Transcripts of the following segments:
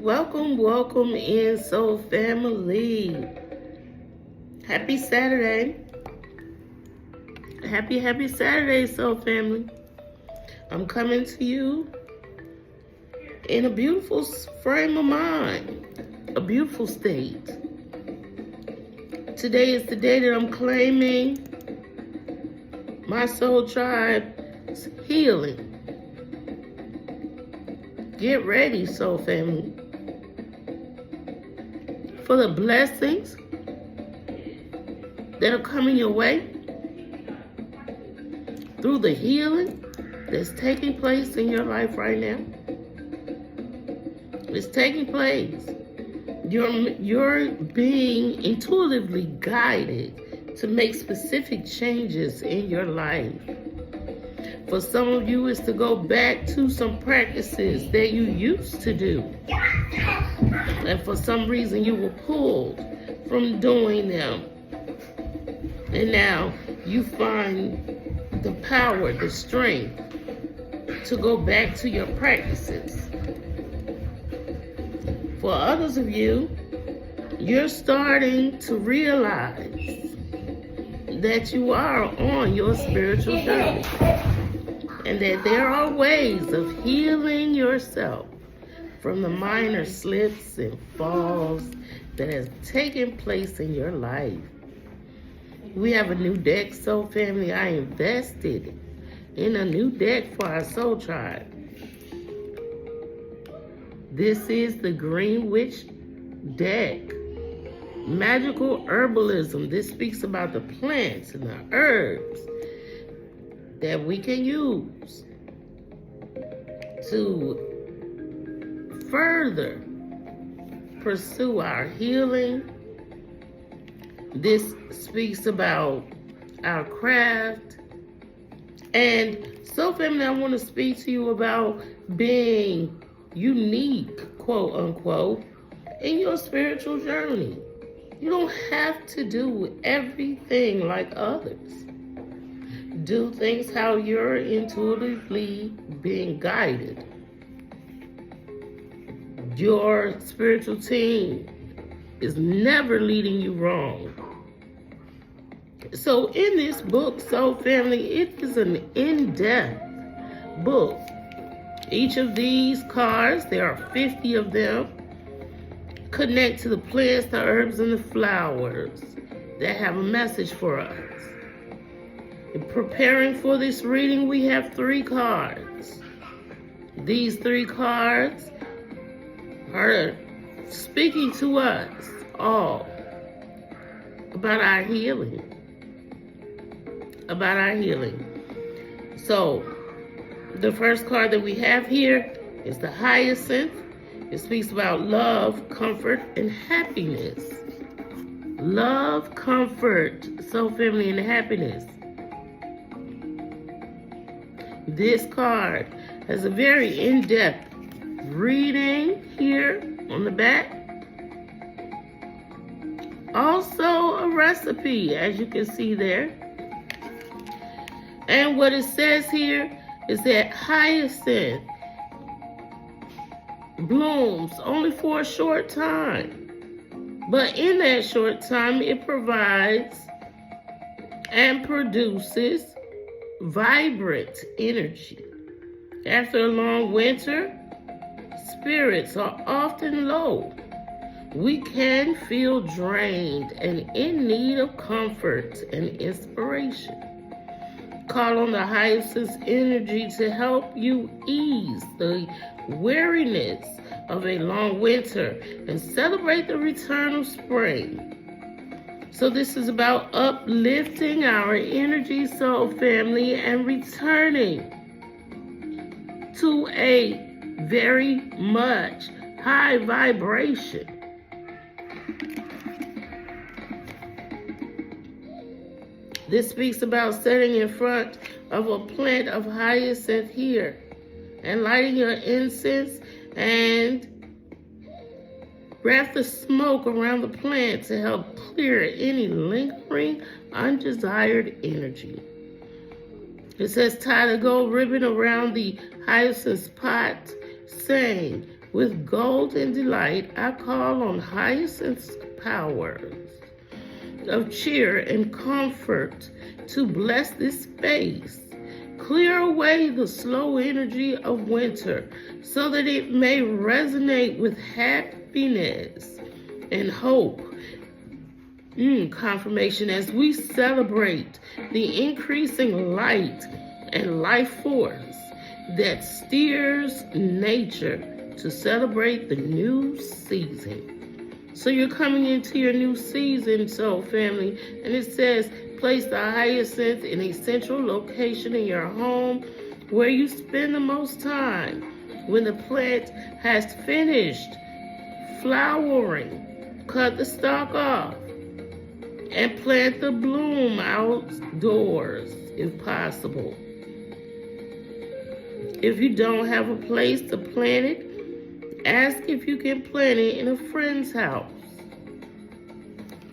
Welcome in, Soul Family. Happy Saturday. Happy Saturday, Soul Family. I'm coming to you in a beautiful frame of mind, a beautiful state. Today is the day that I'm claiming my soul tribe's healing. Get ready, Soul Family, for the blessings that are coming your way through the healing that's taking place in your life right now. It's taking place. You're being intuitively guided to make specific changes in your life. For some of you, it's to go back to some practices that you used to do. And for some reason, you were pulled from doing them. And now you find the power, the strength to go back to your practices. For others of you, you're starting to realize that you are on your spiritual journey. And that there are ways of healing yourself from the minor slips and falls that has taken place in your life. We have a new deck, Soul Family. I invested in a new deck for our Soul Tribe. This is the Green Witch deck. Magical herbalism. This speaks about the plants and the herbs that we can use to further pursue our healing. This speaks about our craft. And so, family, I want to speak to you about being unique, quote unquote, in your spiritual journey. You don't have to do everything like others. Do things how you're intuitively being guided. Your spiritual team is never leading you wrong. So in this book, Soul Family, it is an in-depth book. Each of these cards, there are 50 of them, connect to the plants, the herbs, and the flowers that have a message for us. In preparing for this reading, we have 3 cards. These 3 cards are speaking to us all about our healing. About our healing. So, the first card that we have here is the Hyacinth. It speaks about love, comfort, and happiness. Love, comfort, Soul Family, and happiness. This card has a very in-depth reading here on the back. Also a recipe, as you can see there. And what it says here is that hyacinth blooms only for a short time. But in that short time, it provides and produces vibrant energy. After a long winter, spirits are often low. We can feel drained and in need of comfort and inspiration. Call on the hyacinth's energy to help you ease the weariness of a long winter and celebrate the return of spring. So this is about uplifting our energy, Soul Family, and returning to a very much high vibration. This speaks about sitting in front of a plant of hyacinth here and lighting your incense and wrap the smoke around the plant to help clear any lingering, undesired energy. It says tie the gold ribbon around the hyacinth pot, saying, With gold and delight, I call on hyacinth's powers of cheer and comfort to bless this space. Clear away the slow energy of winter so that it may resonate with happiness and hope. Confirmation as we celebrate the increasing light and life force that steers nature to celebrate the new season. So you're coming into your new season, soul family, and it says place the hyacinth in a central location in your home where you spend the most time. When the plant has finished flowering, cut the stalk off and plant the bloom outdoors if possible. If you don't have a place to plant it, ask if you can plant it in a friend's house.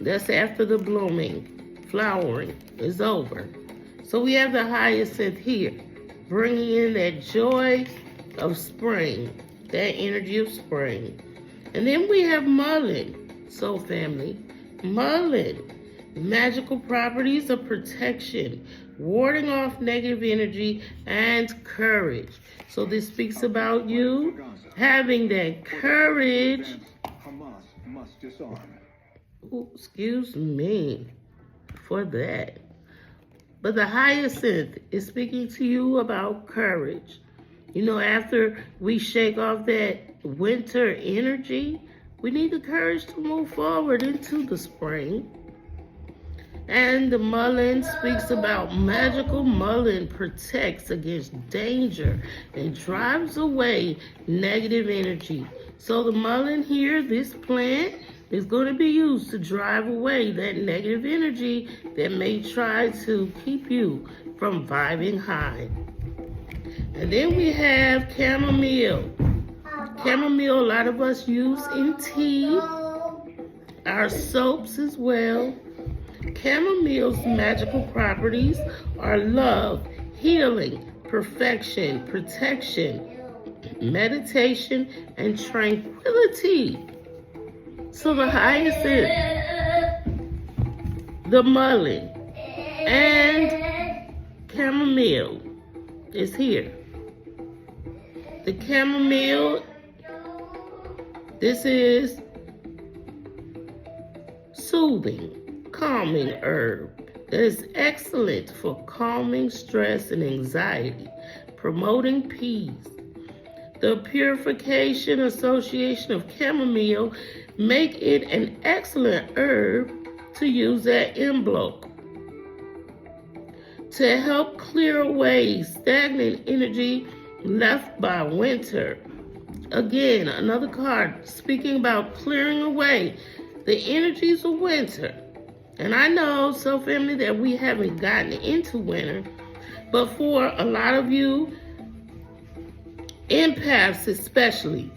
That's after the blooming, flowering is over. So we have the hyacinth here, bringing in that joy of spring, that energy of spring. And then we have mullein, soul family. Mullein, magical properties of protection, warding off negative energy, and courage. So this speaks about you having that courage. Hamas must disarm. Ooh, excuse me for that. But the hyacinth is speaking to you about courage. You know, after we shake off that winter energy, we need the courage to move forward into the spring. And the mullein speaks about magical mullein protects against danger and drives away negative energy. So the mullein here, this plant, is going to be used to drive away that negative energy that may try to keep you from vibing high. And then we have chamomile. Chamomile, a lot of us use in tea, our soaps as well. Chamomile's magical properties are love, healing, perfection, protection, meditation, and tranquility. So the hyacinth, the mullein, and chamomile is here. The chamomile, this is soothing, calming herb that is excellent for calming stress and anxiety, promoting peace. The purification association of chamomile make it an excellent herb to use at en bloc to help clear away stagnant energy left by winter. Again, another card speaking about clearing away the energies of winter. And I know, so family, that we haven't gotten into winter, but for a lot of you, empaths especially,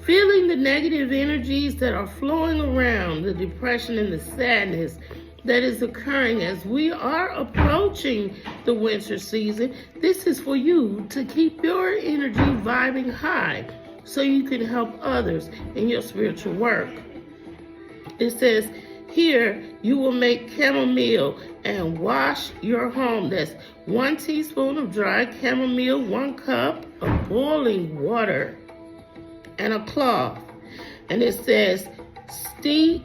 feeling the negative energies that are flowing around, the depression and the sadness that is occurring as we are approaching the winter season, this is for you to keep your energy vibing high so you can help others in your spiritual work. It says, here you will make chamomile and wash your home. That's 1 teaspoon of dry chamomile, 1 cup of boiling water, and a cloth. And it says, steep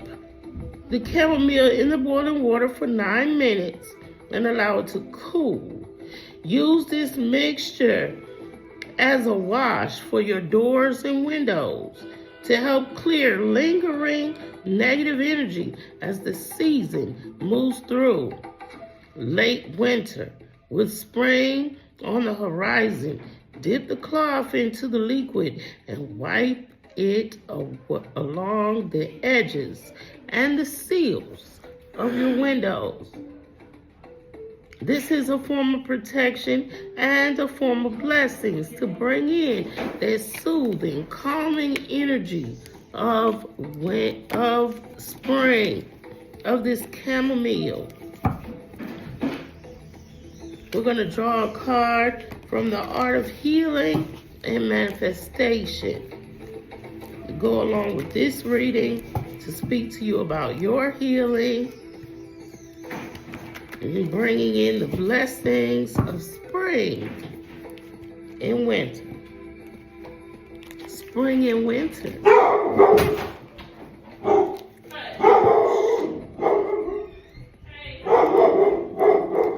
the chamomile in the boiling water for 9 minutes and allow it to cool. Use this mixture as a wash for your doors and windows to help clear lingering negative energy as the season moves through late winter. With spring on the horizon, dip the cloth into the liquid and wipe it along the edges and the seals of your windows. This is a form of protection and a form of blessings to bring in that soothing, calming energy of spring, of this chamomile. We're going to draw a card from the art of healing and manifestation. go along with this reading to speak to you about your healing and bringing in the blessings of spring and winter. Spring and winter.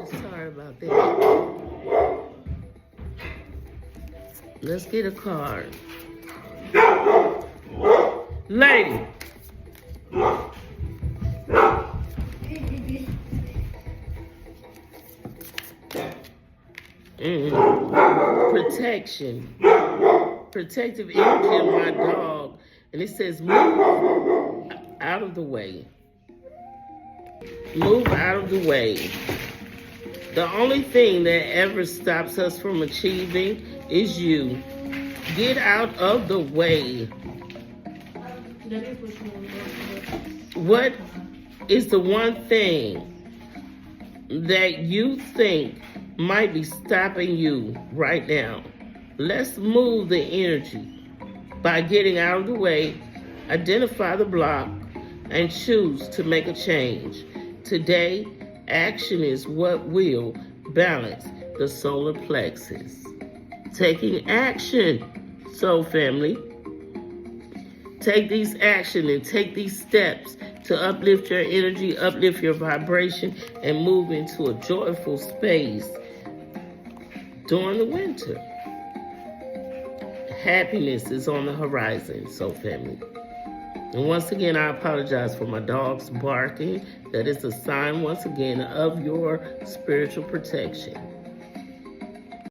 Sorry about that. Let's get a card. Lady. Protection. Protective energy of my dog. And it says move out of the way. Move out of the way. The only thing that ever stops us from achieving is you. Get out of the way. What is the one thing that you think might be stopping you right now? Let's move the energy by getting out of the way, identify the block, and choose to make a change. Today, action is what will balance the solar plexus. Taking action, soul family. Take these action and take these steps to uplift your energy, uplift your vibration, and move into a joyful space during the winter. Happiness is on the horizon, soul family. And once again, I apologize for my dogs barking. That is a sign, once again, of your spiritual protection.